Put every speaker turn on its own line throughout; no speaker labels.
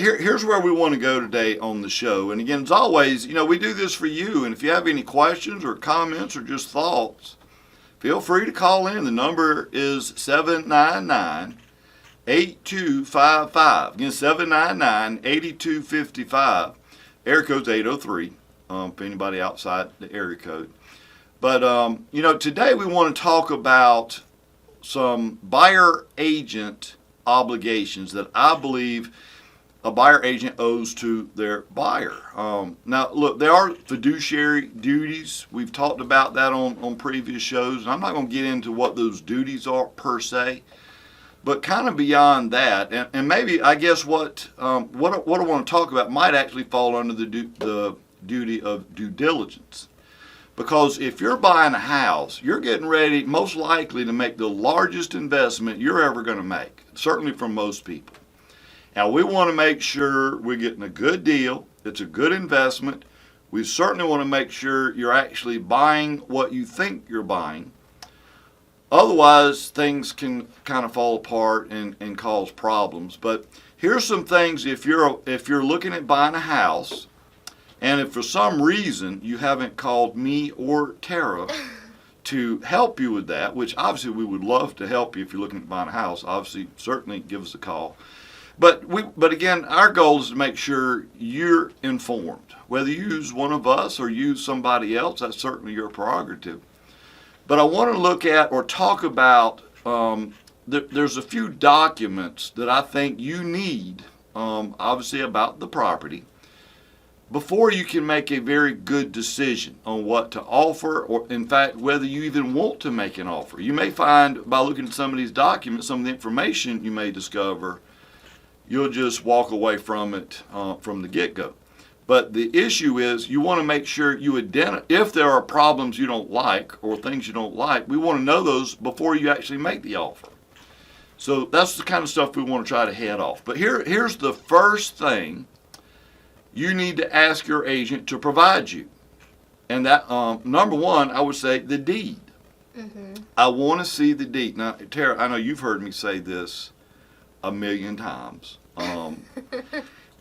Here's where we want to go today on the show. And again, as always, we do this for you. And if you have any questions or comments or just thoughts, feel free to call in. The number is 799-8255. Again, 799-8255. Area code's 803 for anybody outside the area code. But, today we want to talk about some buyer agent obligations that I believe a buyer agent owes to their buyer. Now, look, there are fiduciary duties. We've talked about that on previous shows, and I'm not going to get into what those duties are per se, but kind of beyond that, and maybe I guess what I want to talk about might actually fall under the duty of due diligence. Because if you're buying a house, you're getting ready, most likely, to make the largest investment you're ever going to make, certainly for most people. Now, we want to make sure we're getting a good deal. It's a good investment. We certainly want to make sure you're actually buying what you think you're buying. Otherwise, things can kind of fall apart and cause problems. But here's some things if you're looking at buying a house, and if for some reason you haven't called me or Tara to help you with that, which obviously we would love to help you if you're looking at buying a house, obviously certainly give us a call. But again, our goal is to make sure you're informed. Whether you use one of us or use somebody else, that's certainly your prerogative. But I want to look at or talk about, there's a few documents that I think you need, obviously about the property, before you can make a very good decision on what to offer, or in fact, whether you even want to make an offer. You may find by looking at some of these documents, some of the information you may discover, you'll just walk away from it from the get-go. But the issue is you want to make sure you identify, if there are problems you don't like or things you don't like, we want to know those before you actually make the offer. So that's the kind of stuff we want to try to head off. But here's the first thing you need to ask your agent to provide you. And that, number one, I would say the deed. Mm-hmm. I want to see the deed. Now, Tara, I know you've heard me say this a million times.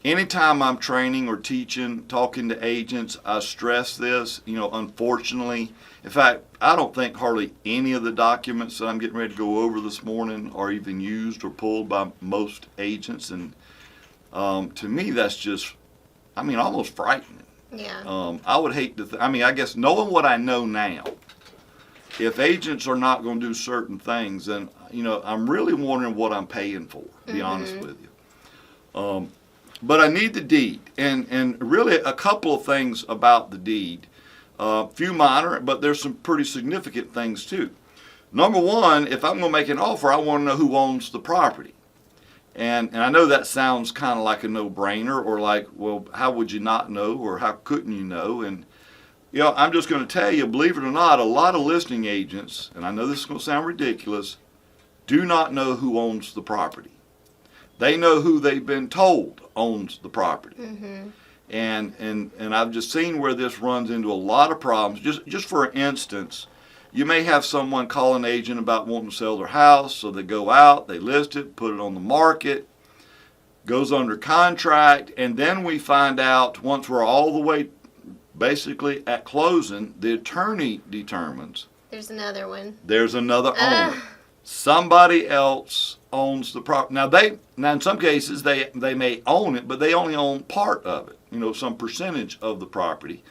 Anytime I'm training or teaching, talking to agents, I stress this. Unfortunately, in fact, I don't think hardly any of the documents that I'm getting ready to go over this morning are even used or pulled by most agents. And to me, that's just, almost frightening.
Yeah.
I would hate to, I guess knowing what I know now, if agents are not going to do certain things, then, I'm really wondering what I'm paying for, to be honest with you. But I need the deed, and really a couple of things about the deed. A few minor, but there's some pretty significant things too. Number one, if I'm going to make an offer, I want to know who owns the property. And I know that sounds kind of like a no-brainer, or like, well, how would you not know, or how couldn't you know? And I'm just going to tell you, believe it or not, a lot of listing agents, and I know this is going to sound ridiculous, do not know who owns the property. They know who they've been told owns the property. Mm-hmm. And I've just seen where this runs into a lot of problems. Just for instance, you may have someone call an agent about wanting to sell their house, so they go out, they list it, put it on the market, goes under contract, and then we find out, once we're all the way basically at closing, the attorney determines
There's another one.
There's another owner. Somebody else owns the property. Now in some cases they may own it, but they only own part of it. Some percentage of the property.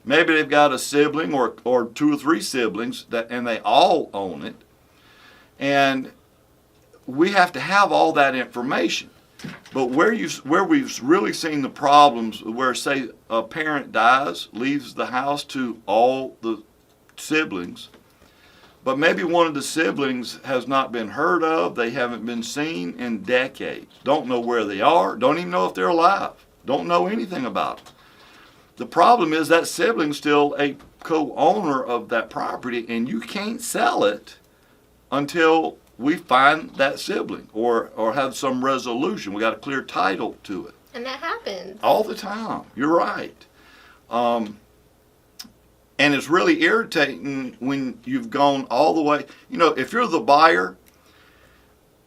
Maybe they've got a sibling or two or three siblings and they all own it. And we have to have all that information. But where we've really seen the problems, where say a parent dies, leaves the house to all the siblings, but maybe one of the siblings has not been heard of, they haven't been seen in decades, don't know where they are, don't even know if they're alive, don't know anything about them. The problem is that sibling's still a co-owner of that property, and you can't sell it until we find that sibling or have some resolution. We got a clear title to it.
And that happens.
All the time. You're right. And it's really irritating when you've gone all the way. If you're the buyer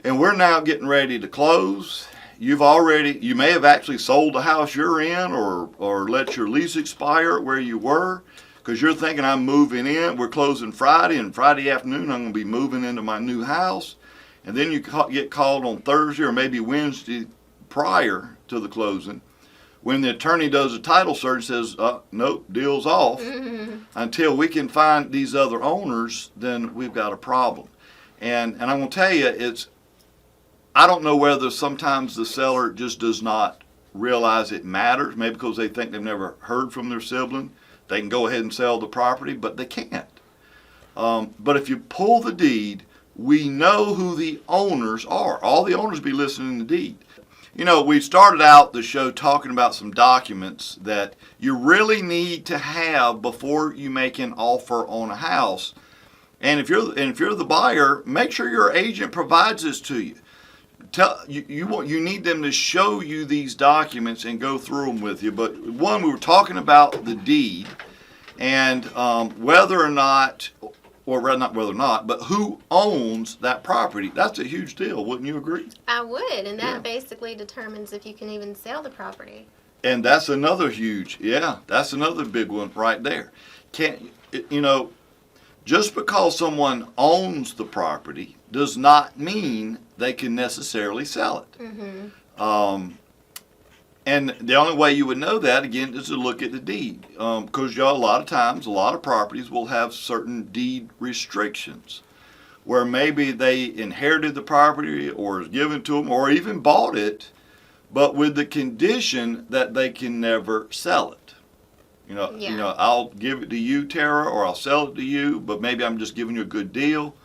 and we're now getting ready to close you may have actually sold the house you're in, or let your lease expire where you were, because you're thinking, I'm moving in, we're closing Friday, and Friday afternoon I'm going to be moving into my new house. And then you get called on Thursday or maybe Wednesday prior to the closing, when the attorney does a title search and says, nope, deal's off. Until we can find these other owners, then we've got a problem. And I'm going to tell you, I don't know whether sometimes the seller just does not realize it matters, maybe because they think they've never heard from their sibling. They can go ahead and sell the property, but they can't. But if you pull the deed, we know who the owners are. All the owners be listed in the deed. You know, we started out the show talking about some documents that you really need to have before you make an offer on a house. And if you're the buyer, make sure your agent provides this to you. You need them to show you these documents and go through them with you. But one, we were talking about the deed and whether or not, or rather not whether or not, but who owns that property. That's a huge deal, wouldn't you agree?
I would, and that basically determines if you can even sell the property.
And that's another that's another big one right there. Just because someone owns the property does not mean they can necessarily sell it.
Mm-hmm.
And the only way you would know that, again, is to look at the deed. Because a lot of times, a lot of properties will have certain deed restrictions where maybe they inherited the property or is given to them or even bought it, but with the condition that they can never sell it. I'll give it to you, Tara, or I'll sell it to you, but maybe I'm just giving you a good deal.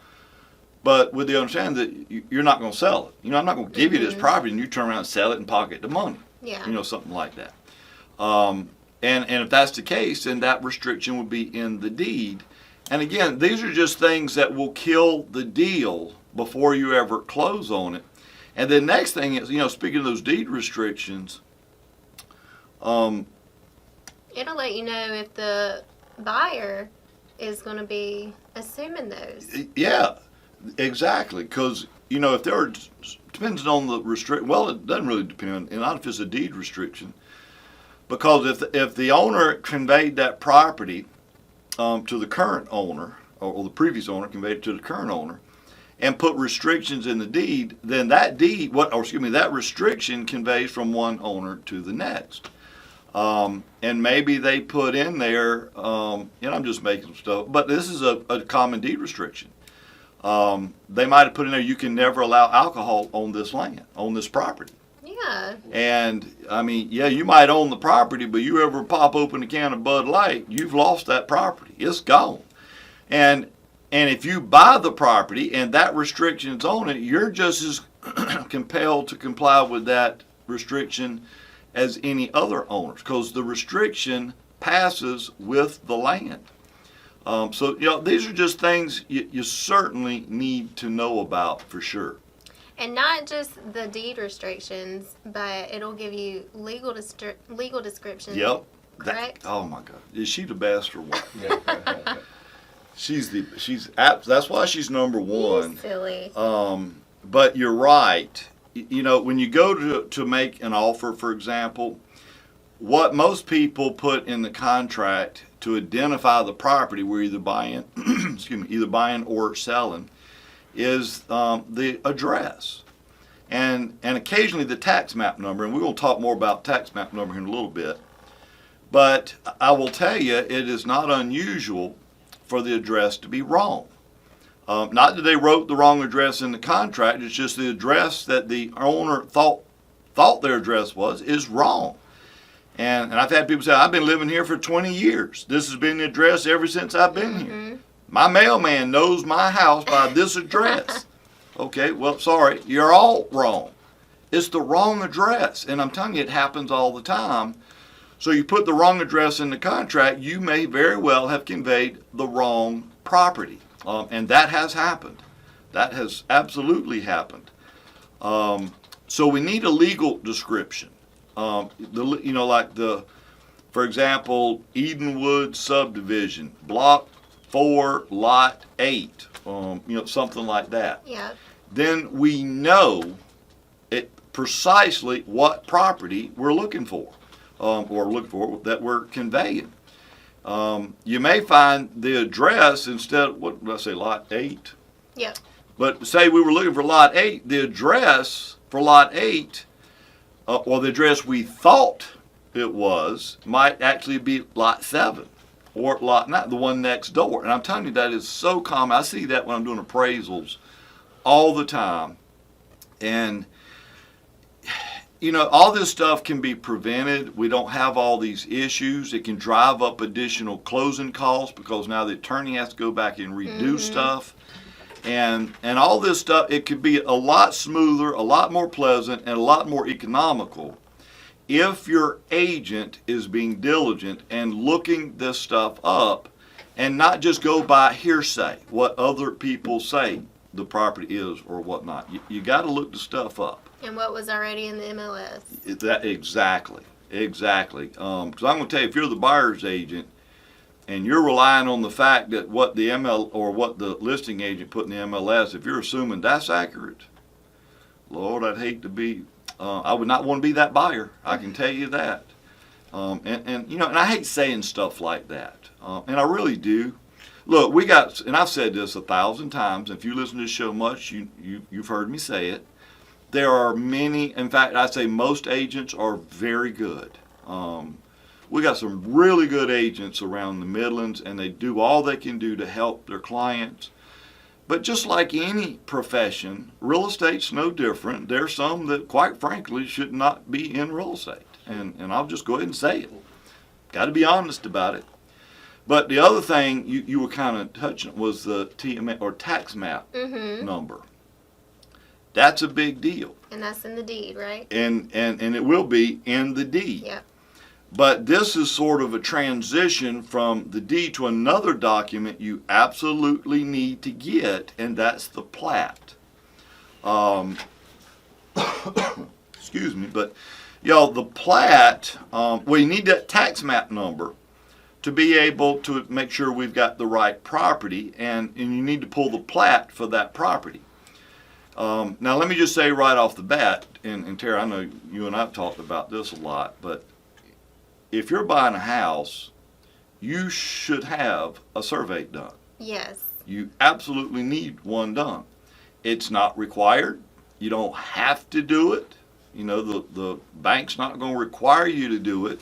But with the understanding that you're not going to sell it. I'm not going to give you this property and you turn around and sell it and pocket the money.
Yeah.
Something like that. And if that's the case, then that restriction would be in the deed. And again, these are just things that will kill the deal before you ever close on it. And the next thing is, speaking of those deed restrictions,
it'll let you know if the buyer is going to be assuming those.
Yeah, exactly. Because, if there depends on the restriction. Well, it doesn't really depend, not if it's a deed restriction. Because if the owner conveyed that property to the current owner, or the previous owner conveyed it to the current owner, and put restrictions in the deed, then that restriction conveys from one owner to the next. And maybe they put in there, I'm just making some stuff, but this is a common deed restriction. They might have put in there, you can never allow alcohol on this land, on this property.
Yeah.
And, you might own the property, but you ever pop open a can of Bud Light, you've lost that property. It's gone. And if you buy the property and that restriction's on it, you're just as compelled to comply with that restriction as any other owners, because the restriction passes with the land. These are just things you certainly need to know about for sure.
And not just the deed restrictions, but it'll give you legal descriptions.
Yep.
Correct?
Oh my God, is she the best or what? That's why she's number one.
You're silly.
But you're right. When you go to make an offer, for example, what most people put in the contract to identify the property we're either buying, either buying or selling, is the address, and occasionally the tax map number. And we're going to talk more about tax map number in a little bit. But I will tell you, it is not unusual for the address to be wrong. Not that they wrote the wrong address in the contract, it's just the address that the owner thought their address is wrong. And I've had people say, I've been living here for 20 years. This has been the address ever since I've been here. My mailman knows my house by this address. Okay, well, sorry, you're all wrong. It's the wrong address. And I'm telling you, it happens all the time. So you put the wrong address in the contract, you may very well have conveyed the wrong property. And that has happened. That has absolutely happened. So we need a legal description. For example, Edenwood subdivision, block 4, lot 8, something like that.
Yeah.
Then we know precisely what property we're looking for, that we're conveying. You may find the address instead, what did I say, lot 8?
Yep.
But say we were looking for lot 8, the address for lot 8, or the address we thought it was, might actually be lot 7 or lot 9, the one next door. And I'm telling you, that is so common. I see that when I'm doing appraisals all the time. And, you know, all this stuff can be prevented. We don't have all these issues. It can drive up additional closing costs because now the attorney has to go back and redo stuff. And all this stuff, it could be a lot smoother, a lot more pleasant, and a lot more economical if your agent is being diligent and looking this stuff up and not just go by hearsay, what other people say the property is or whatnot. You got to look the stuff up.
And what was already in the MLS.
Exactly. Because I'm going to tell you, if you're the buyer's agent and you're relying on the fact that what the what the listing agent put in the MLS, if you're assuming that's accurate, Lord, I'd hate to be. I would not want to be that buyer. I can tell you that. And you know, and I hate saying stuff like that. And I really do. Look, we got, and I've said this 1,000 times. If you listen to this show much, you've heard me say it. There are many. In fact, I'd say most agents are very good. We got some really good agents around the Midlands, and they do all they can do to help their clients. But just like any profession, real estate's no different. There's some that, quite frankly, should not be in real estate. And I'll just go ahead and say it. Got to be honest about it. But the other thing you were kind of touching was the TMA or tax map number. That's a big deal.
And that's in the deed, right?
And it will be in the deed.
Yeah.
But this is sort of a transition from the deed to another document you absolutely need to get, and that's the plat. Excuse me, but y'all, the plat, we need that tax map number to be able to make sure we've got the right property, and you need to pull the plat for that property. Now, let me just say right off the bat, and Tara, I know you and I have talked about this a lot, but if you're buying a house, you should have a survey done.
Yes.
You absolutely need one done. It's not required. You don't have to do it. You know, the bank's not going to require you to do it,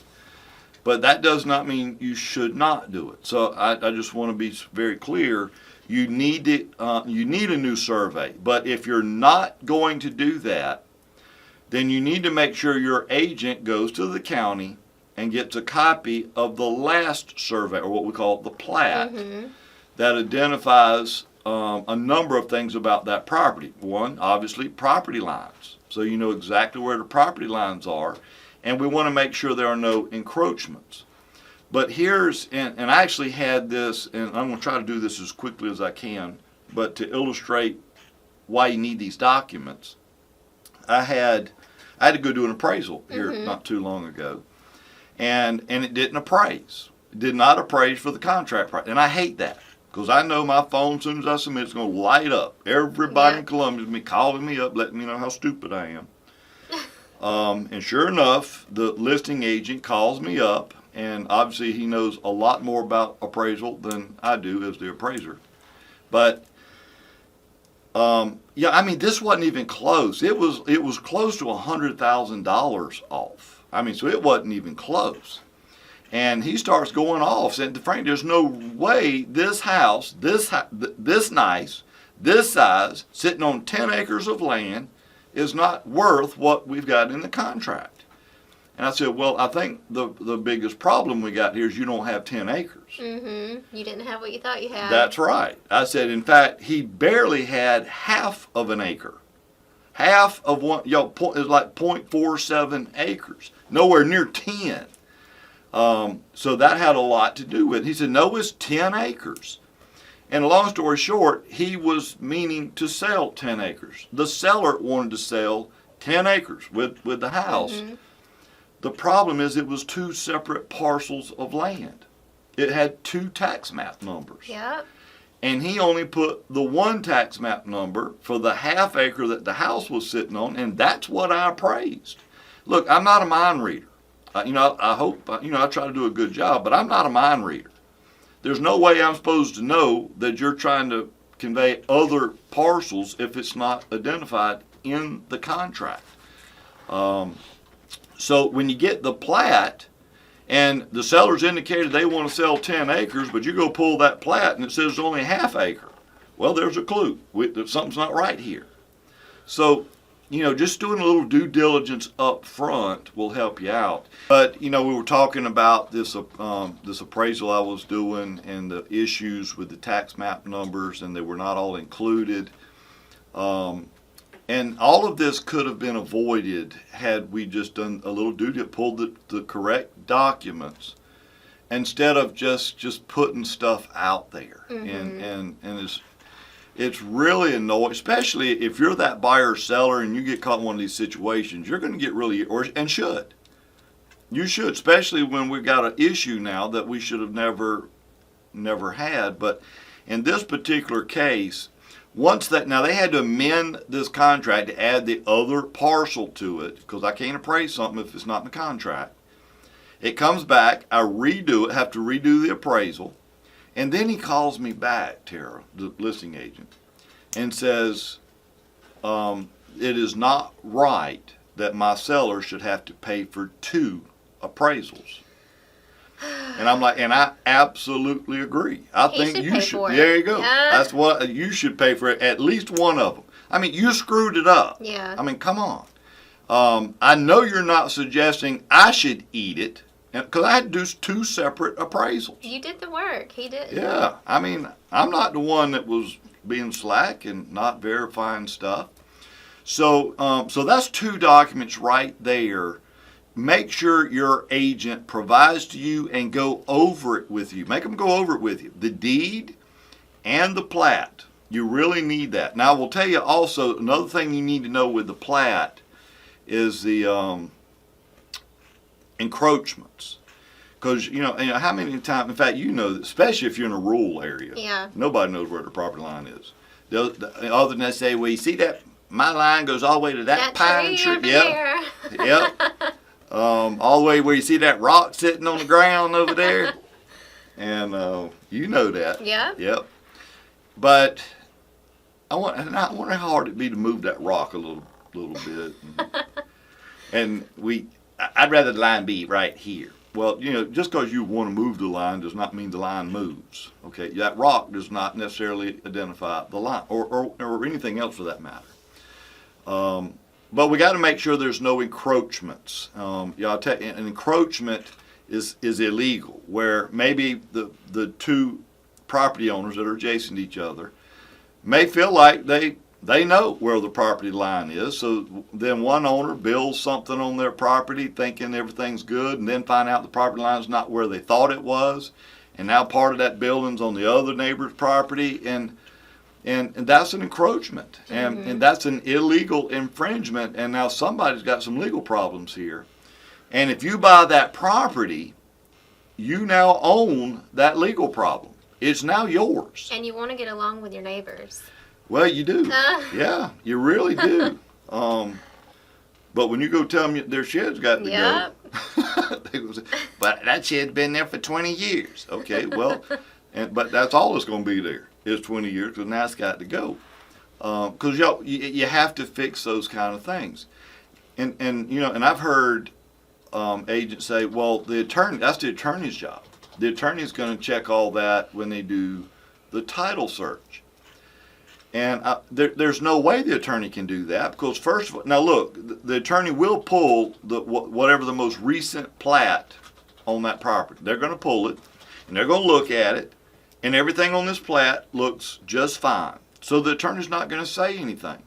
but that does not mean you should not do it. So I just want to be very clear. You need a new survey, but if you're not going to do that, then you need to make sure your agent goes to the county and gets a copy of the last survey, or what we call the plat, that identifies a number of things about that property. One, obviously, property lines. So you know exactly where the property lines are, and we want to make sure there are no encroachments. But here's, and I actually had this, and I'm going to try to do this as quickly as I can, but to illustrate why you need these documents, I had to go do an appraisal here not too long ago. And it didn't appraise. It did not appraise for the contract price. And I hate that because I know my phone, as soon as I submit, it's going to light up. Everybody in Columbia is calling me up, letting me know how stupid I am. And sure enough, the listing agent calls me up, and obviously he knows a lot more about appraisal than I do as the appraiser. But yeah, I mean, this wasn't even close. It was close to $100,000 off. I mean, so it wasn't even close. And he starts going off, saying to Frank, there's no way this house, this nice, this size, sitting on 10 acres of land, is not worth what we've got in the contract. And I said, well, I think the biggest problem we got here is you don't have 10 acres.
You didn't have what you thought you had.
That's right. I said, in fact, he barely had half of an acre. Half of one, is like 0.47 acres. Nowhere near 10. So that had a lot to do with it. He said, no, it's 10 acres. And long story short, he was meaning to sell 10 acres. The seller wanted to sell 10 acres with the house. The problem is it was two separate parcels of land. It had two tax map numbers.
Yep.
and he only put the one tax map number for the half acre that the house was sitting on, and that's what I appraised. Look, I'm not a mind reader. I hope, I try to do a good job, but I'm not a mind reader. There's no way I'm supposed to know that you're trying to convey other parcels if it's not identified in the contract. So when you get the plat, and the sellers indicated they want to sell 10 acres, but you go pull that plat and it says only half acre. Well, there's a clue. Something's not right here. So, just doing a little due diligence up front will help you out. But, we were talking about this appraisal I was doing and the issues with the tax map numbers, and they were not all included. And all of this could have been avoided had we just done a little duty, pulled the correct documents instead of just putting stuff out there. And it's really annoying, especially if you're that buyer or seller and you get caught in one of these situations. You're going to get really, you should, especially when we've got an issue now that we should have never had. But in this particular case, now they had to amend this contract to add the other parcel to it, because I can't appraise something if it's not in the contract. It comes back, I redo it, have to redo the appraisal, and then he calls me back, Tara, the listing agent, and says, it is not right that my seller should have to pay for 2 appraisals. And I'm like, and I absolutely agree. I think you should. There you go. Yeah. That's what you should pay for it, at least one of them. I mean, you screwed it up.
Yeah.
I mean, come on. I know you're not suggesting I should eat it, because I had to do 2 separate appraisals.
You did the work. He did.
Yeah. I mean, I'm not the one that was being slack and not verifying stuff. So that's 2 documents right there. Make sure your agent provides to you and go over it with you. Make them go over it with you. The deed and the plat. You really need that. Now, I will tell you also, another thing you need to know with the plat is the encroachments. Because, how many times, in fact, especially if you're in a rural area, nobody knows where the property line is. Other than they say, well, you see that, my line goes all the way to that pine tree. Yep. All the way where you see that rock sitting on the ground over there. And you know that.
Yeah.
Yep. But I wonder how hard it'd be to move that rock a little bit. And I'd rather the line be right here. Well, just because you want to move the line does not mean the line moves. Okay, that rock does not necessarily identify the line or anything else for that matter. But we got to make sure there's no encroachments. An encroachment is illegal, where maybe the 2 property owners that are adjacent to each other may feel like they know where the property line is. So then one owner builds something on their property thinking everything's good, and then find out the property line is not where they thought it was, and now part of that building's on the other neighbor's property, and that's an encroachment, and that's an illegal infringement, and now somebody's got some legal problems here. And if you buy that property, you now own that legal problem. It's now yours.
And you want to get along with your neighbors.
Well, you do. Yeah, you really do. But when you go tell them their shed's got to go, they go say, but that shed's been there for 20 years. Okay, well, but that's all that's going to be there is 20 years, because now it's got to go. Because you have to fix those kind of things. And I've heard agents say, well, that's the attorney's job. The attorney's going to check all that when they do the title search. And there's no way the attorney can do that, because first of all, now look, the attorney will pull whatever the most recent plat on that property. They're going to pull it, and they're going to look at it, and everything on this plat looks just fine. So the attorney's not going to say anything.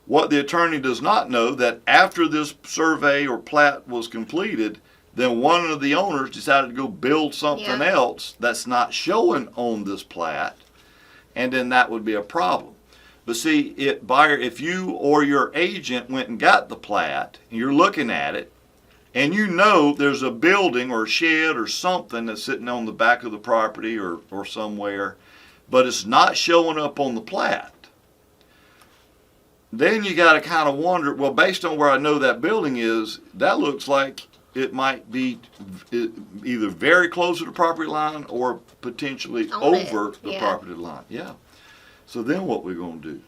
What the attorney does not know, that after this survey or plat was completed, then one of the owners decided to go build something else that's not showing on this plat, and then that would be a problem. But see, buyer, if you or your agent went and got the plat, and you're looking at it, and you know there's a building or a shed or something that's sitting on the back of the property or somewhere, but it's not showing up on the plat, then you got to kind of wonder, well, based on where I know that building is, that looks like it might be either very close to the property line or potentially over the property line. Yeah. So then what we're going to do?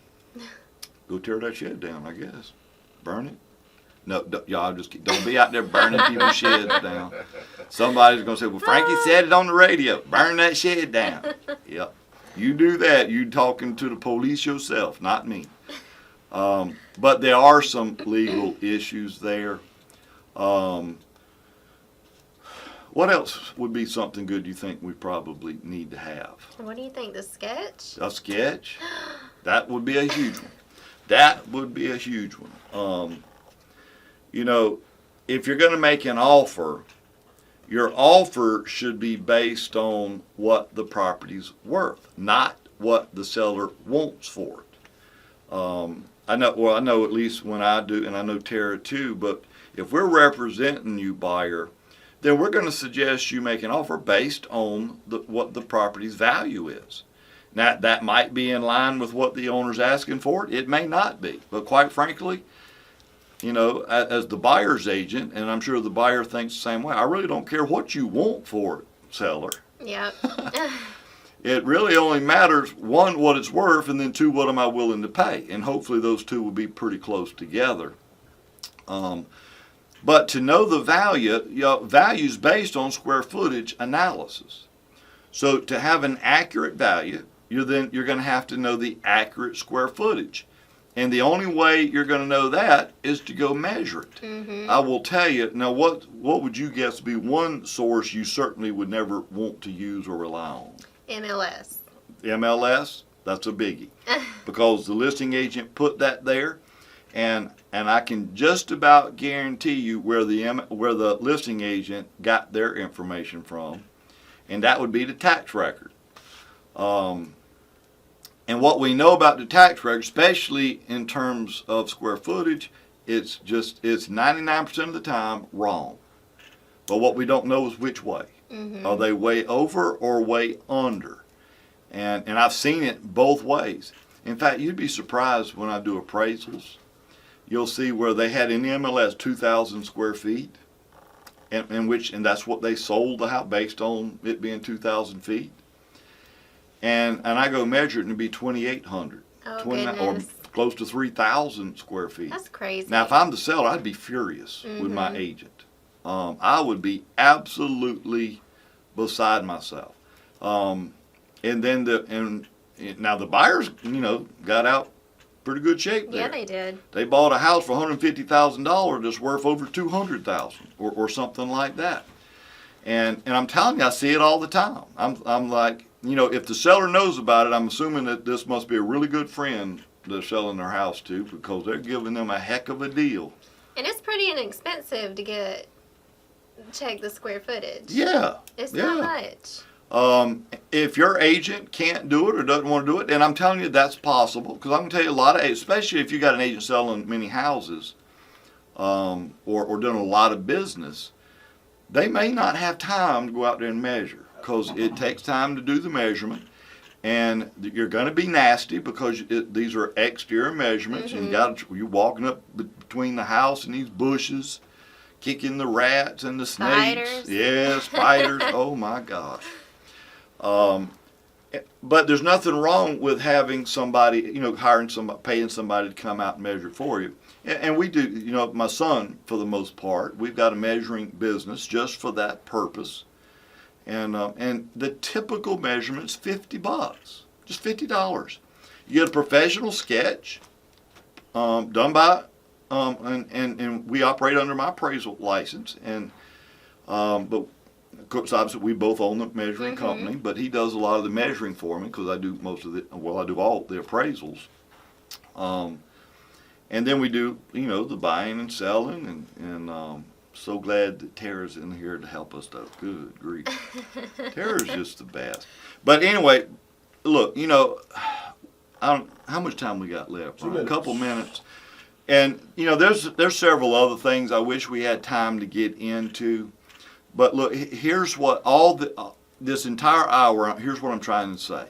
Go tear that shed down, I guess. Burn it? No, y'all don't be out there burning people's sheds down. Somebody's going to say, well, Frankie said it on the radio. Burn that shed down. Yep. You do that. You talking to the police yourself, not me. But there are some legal issues there. What else would be something good you think we probably need to have?
What do you think, the sketch?
A sketch? That would be a huge one. That would be a huge one. You know, if you're going to make an offer, your offer should be based on what the property's worth, not what the seller wants for it. I know at least when I do, and I know Tara too, but if we're representing you, buyer, then we're going to suggest you make an offer based on what the property's value is. Now, that might be in line with what the owner's asking for it. It may not be. But quite frankly, you know, as the buyer's agent, and I'm sure the buyer thinks the same way, I really don't care what you want for it, seller.
Yep.
It really only matters, one, what it's worth, and then two, what am I willing to pay? And hopefully those two will be pretty close together. But to know the value, value's based on square footage analysis. So to have an accurate value, you're going to have to know the accurate square footage. And the only way you're going to know that is to go measure it. Mm-hmm. I will tell you, now what would you guess be one source you certainly would never want to use or rely on?
MLS.
MLS? That's a biggie. Because the listing agent put that there. And I can just about guarantee you where the listing agent got their information from, and that would be the tax record. And what we know about the tax record, especially in terms of square footage, it's 99% of the time wrong. But what we don't know is which way. Mm-hmm. Are they way over or way under? And I've seen it both ways. In fact, you'd be surprised when I do appraisals. You'll see where they had in the MLS 2,000 square feet, and that's what they sold the house based on it being 2,000 feet. And I go measure it and it'd be 2,800, or close to 3,000 square feet.
That's crazy.
Now, if I'm the seller, I'd be furious with my agent. I would be absolutely beside myself. And then now the buyers, got out pretty good shape there.
Yeah, they did.
They bought a house for $150,000 that's worth over $200,000 or something like that. And I'm telling you, I see it all the time. I'm like, if the seller knows about it, I'm assuming that this must be a really good friend they're selling their house to, because they're giving them a heck of a deal.
And it's pretty inexpensive to check the square footage.
Yeah.
It's not much.
If your agent can't do it or doesn't want to do it, and I'm telling you that's possible, because I'm going to tell you a lot of, especially if you got an agent selling many houses, or doing a lot of business, they may not have time to go out there and measure, because it takes time to do the measurement, and you're going to be nasty because these are exterior measurements, mm-hmm. and you're walking up between the house and these bushes, kicking the rats and the snakes.
Spiders.
Yeah, spiders. Oh my gosh. But there's nothing wrong with having somebody, hiring somebody, paying somebody to come out and measure for you. And we do, my son, for the most part, we've got a measuring business just for that purpose. And the typical measurement's $50, just $50. You get a professional sketch, done by, and we operate under my appraisal license, but of course, obviously, we both own the measuring mm-hmm. company, but he does a lot of the measuring for me because I do I do all the appraisals. And then we do, the buying and selling, and so glad that Tara's in here to help us, though. Good grief. Tara's just the best. But anyway, look, how much time we got left? A couple minutes. And, there's several other things I wish we had time to get into. But look, here's what this entire hour, here's what I'm trying to say.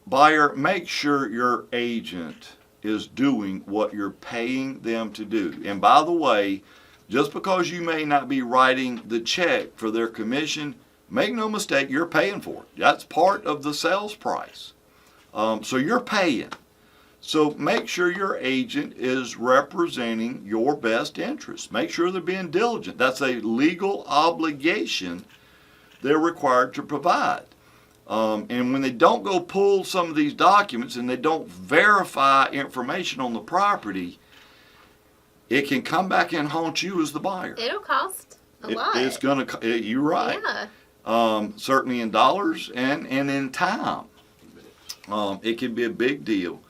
buyer, make sure your agent is doing what you're paying them to do. And by the way, just because you may not be writing the check for their commission, make no mistake, you're paying for it. That's part of the sales price. So you're paying. So make sure your agent is representing your best interest. Make sure they're being diligent. That's a legal obligation they're required to provide. And when they don't go pull some of these documents and they don't verify information on the property, it can come back and haunt you as the buyer.
It'll cost a lot.
It's going to, you're right.
Yeah.
Certainly in dollars and in time. It can be a big deal.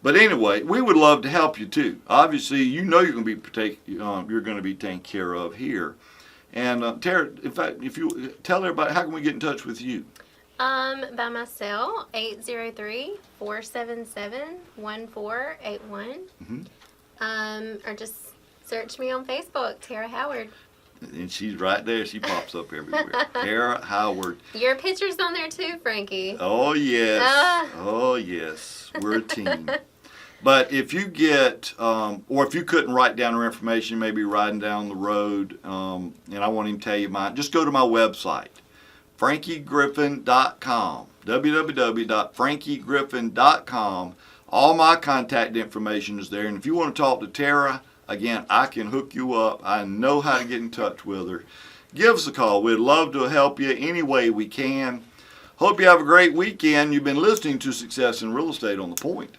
But anyway, we would love to help you too. Obviously, you know you're going to be taken care of here. And Tara, in fact, if you tell everybody, how can we get in touch with you?
By my cell, 803-477-1481. Or just search me on Facebook, Tara Howard.
And she's right there. She pops up everywhere. Tara Howard.
Your picture's on there too, Frankie.
Oh, yes. Oh, yes. We're a team. But if you get, or if you couldn't write down her information, maybe riding down the road, and I won't even tell you mine, just go to my website, frankiegriffin.com, www.frankiegriffin.com. All my contact information is there. And if you want to talk to Tara, again, I can hook you up. I know how to get in touch with her. Give us a call. We'd love to help you any way we can. Hope you have a great weekend. You've been listening to Success in Real Estate on the Point.